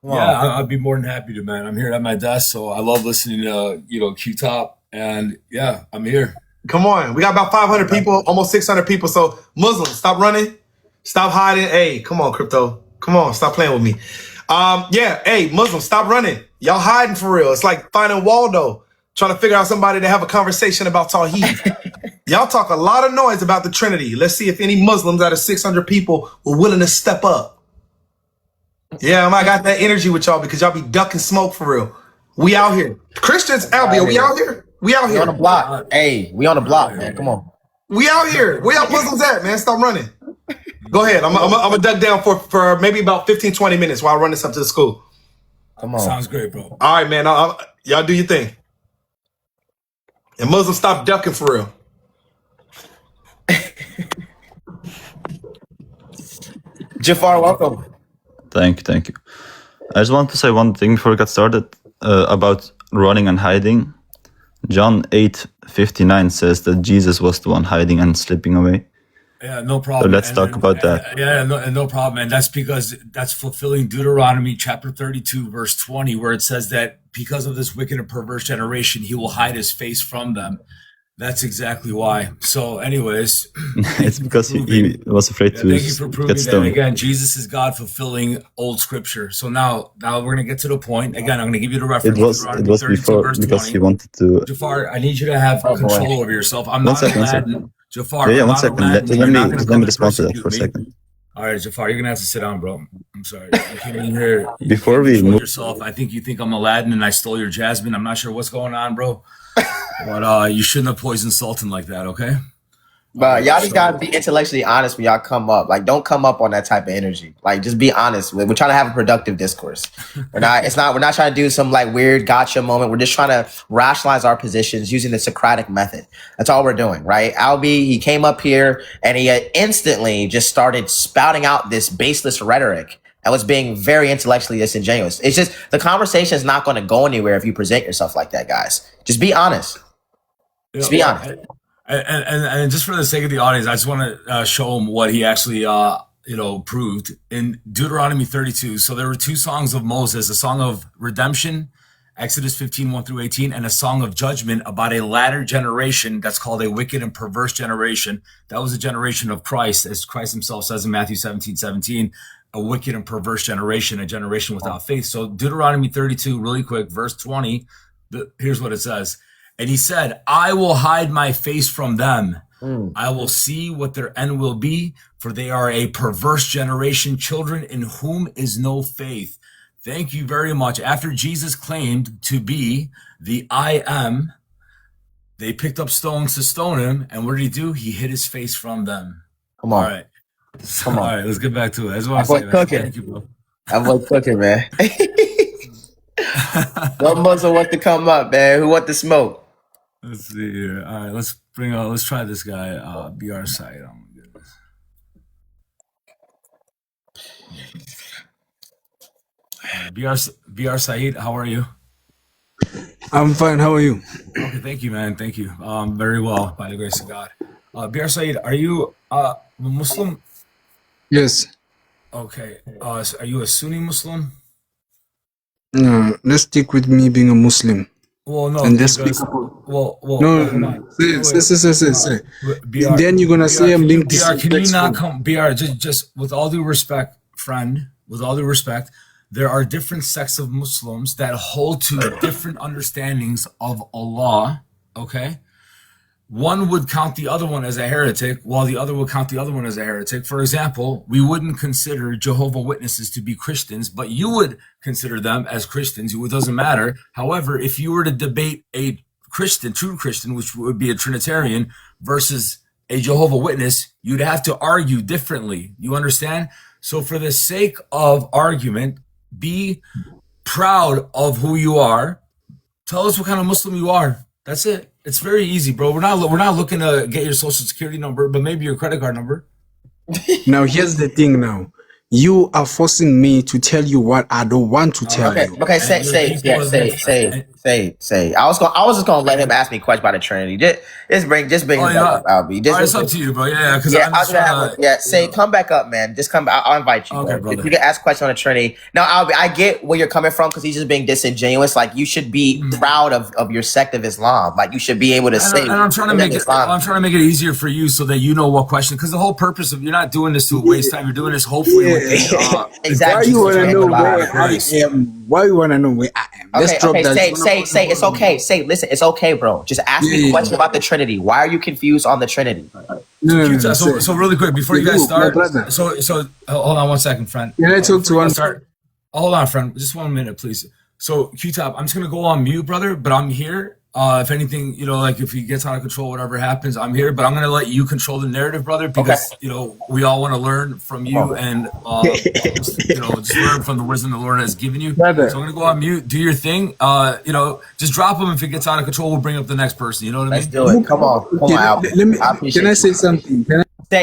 Yeah, I'd be more than happy to, man. I'm here at my desk, so I love listening to, Q-Top. And, yeah, I'm here. Come on. We got about 500 people, almost 600 people. So Muslims, stop running. Stop hiding. Hey, come on, Crypto. Come on. Stop playing with me. Hey, Muslims, stop running. Y'all hiding for real. It's like finding Waldo, trying to figure out somebody to have a conversation about Tawheed. Y'all talk a lot of noise about the Trinity. Let's see if any Muslims out of 600 people were willing to step up. Yeah, I got that energy with y'all because y'all be ducking smoke for real. We out here. Christians, Albio, we out here. We out We here. on the block. Hey, we on the block, man. Come on. We out here. Where y'all Muslims at, man? Stop running. Go ahead. I'm gonna duck down for maybe about 15, 20 minutes while I run this up to the school. Come on. Sounds great, bro. All right, man. Y'all do your thing. And Muslims, stop ducking for real. Jafar, welcome. Thank you. I just want to say one thing before we get started about running and hiding. John 8:59 says that Jesus was the one hiding and slipping away. Yeah, no problem. So let's talk about that. Yeah, no problem. And that's because that's fulfilling Deuteronomy chapter 32, verse 20, where it says that because of this wicked and perverse generation, he will hide his face from them. That's exactly why. So anyways. It's because he was afraid to thank you for proving get that. stoned. Again, Jesus is God fulfilling old scripture. So now we're going to get to the point. Again, I'm going to give you the reference. It was Deuteronomy 32, before verse because 20. he wanted to. Jafar, I need you to have control over yourself. I'm One not second. Aladdin. Jafar, Yeah, I'm one not second. Aladdin. Let You're not me gonna come and respond to that for a persecute me. second. All right, Jafar, you're gonna have to sit down, bro. I'm sorry. You came in here. Before we control move, yourself. I think you think I'm Aladdin and I stole your jasmine. I'm not sure what's going on, bro. But you shouldn't have poisoned Sultan like that, okay? But y'all just gotta be intellectually honest when y'all come up. Like, don't come up on that type of energy. Like, just be honest. We're trying to have a productive discourse. We're not trying to do some like weird gotcha moment. We're just trying to rationalize our positions using the Socratic method. That's all we're doing, right? Albie, he came up here and he instantly just started spouting out this baseless rhetoric and was being very intellectually disingenuous. It's just the conversation is not going to go anywhere if you present yourself like that, guys. Just be honest. Just be honest. And just for the sake of the audience, I just want to show him what he actually, proved in Deuteronomy 32. So there were two songs of Moses, a song of redemption, Exodus 15, 1 through 18, and a song of judgment about a latter generation that's called a wicked and perverse generation. That was a generation of Christ, as Christ himself says in Matthew 17:17, a wicked and perverse generation, a generation without faith. So Deuteronomy 32, really quick, verse 20, here's what it says. And he said, I will hide my face from them. I will see what their end will be, for they are a perverse generation, children in whom is no faith. Thank you very much. After Jesus claimed to be the I am, they picked up stones to stone him. And what did he do? He hid his face from them. Come on. All right. Come on. All right, let's get back to it. I just want to say that. Thank you, bro. I'm like cooking, man. What Muslim want to come up, man? Who want to smoke? Let's see here. All right, let's try this guy, BR Said. Oh my goodness. BR Said, how are you? I'm fine. How are you? Okay, thank you, man. Thank you. Very well, by the grace of God. BR Said, are you a Muslim? Yes. Okay. Are you a Sunni Muslim? No, let's stick with me being a Muslim. Well, no. And let's because, speak about. no. Say. Then you're gonna say I'm being BR, can you not disrespectful. come? BR, just with all due respect, friend, with all due respect, there are different sects of Muslims that hold to different understandings of Allah, okay? One would count the other one as a heretic, while the other would count the other one as a heretic. For example, we wouldn't consider Jehovah's Witnesses to be Christians, but you would consider them as Christians. It doesn't matter. However, if you were to debate a Christian, true Christian, which would be a Trinitarian, versus a Jehovah's Witness, you'd have to argue differently. You understand? So for the sake of argument, be proud of who you are. Tell us what kind of Muslim you are. That's it. It's very easy, bro. We're not looking to get your social security number, but maybe your credit card number. Now here's the thing. Now you are forcing me to tell you what I don't want to tell you. Okay, say. I was just gonna let him ask me a question about the Trinity. Just bring him up, Albie. It's up to you, bro. Yeah, say, come back up, man. Just come back. I'll invite you. Okay, bro. brother. If you can ask a question on the Trinity. Now, Albie, I get where you're coming from because he's just being disingenuous. Like, you should be proud of your sect of Islam. Like, you should be able to say. And I'm trying to make it easier for you so that you know what question. Because the whole purpose of you're not doing this to waste time. You're doing this hopefully with exactly. Why you wanna know where I am? Why you wanna know where I am? Let's drop that. say it's okay. Say, listen, it's okay, bro. Just ask me a question about the Trinity. Why are you confused on the Trinity? So really quick before you guys start. So hold on 1 second, friend. Can I talk to one? Hold on, friend. Just 1 minute, please. So Q-Top, I'm just gonna go on mute, brother. But I'm here. If anything, like if he gets out of control, whatever happens, I'm here. But I'm gonna let you control the narrative, brother, because we all want to learn from you and just learn from the wisdom the Lord has given you. Brother. So I'm gonna go on mute, do your thing. Just drop him. If it gets out of control, we'll bring up the next person. You know what I mean? Let's do it. Come on, Can I say something?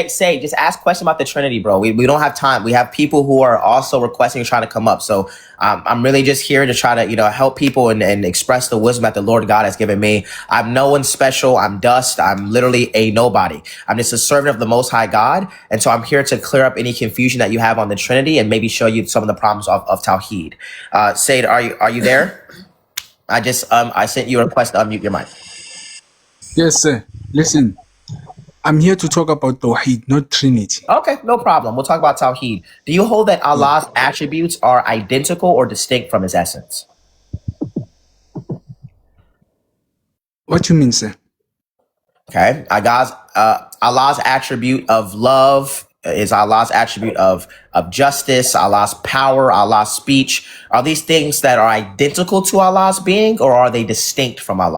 Say, just ask a question about the Trinity, bro. We don't have time. We have people who are also requesting and trying to come up. So I'm really just here to try to, help people and express the wisdom that the Lord God has given me. I'm no one special. I'm dust. I'm literally a nobody. I'm just a servant of the Most High God. And so I'm here to clear up any confusion that you have on the Trinity and maybe show you some of the problems of Tawheed. Said, are you there? I sent you a request to unmute your mic. Yes, sir. Listen. I'm here to talk about Tawheed, not Trinity. Okay, no problem. We'll talk about Tawheed. Do you hold that Allah's attributes are identical or distinct from his essence? What do you mean, sir? Okay, Allah's attribute of love is Allah's attribute of justice, Allah's power, Allah's speech. Are these things that are identical to Allah's being, or are they distinct from Allah?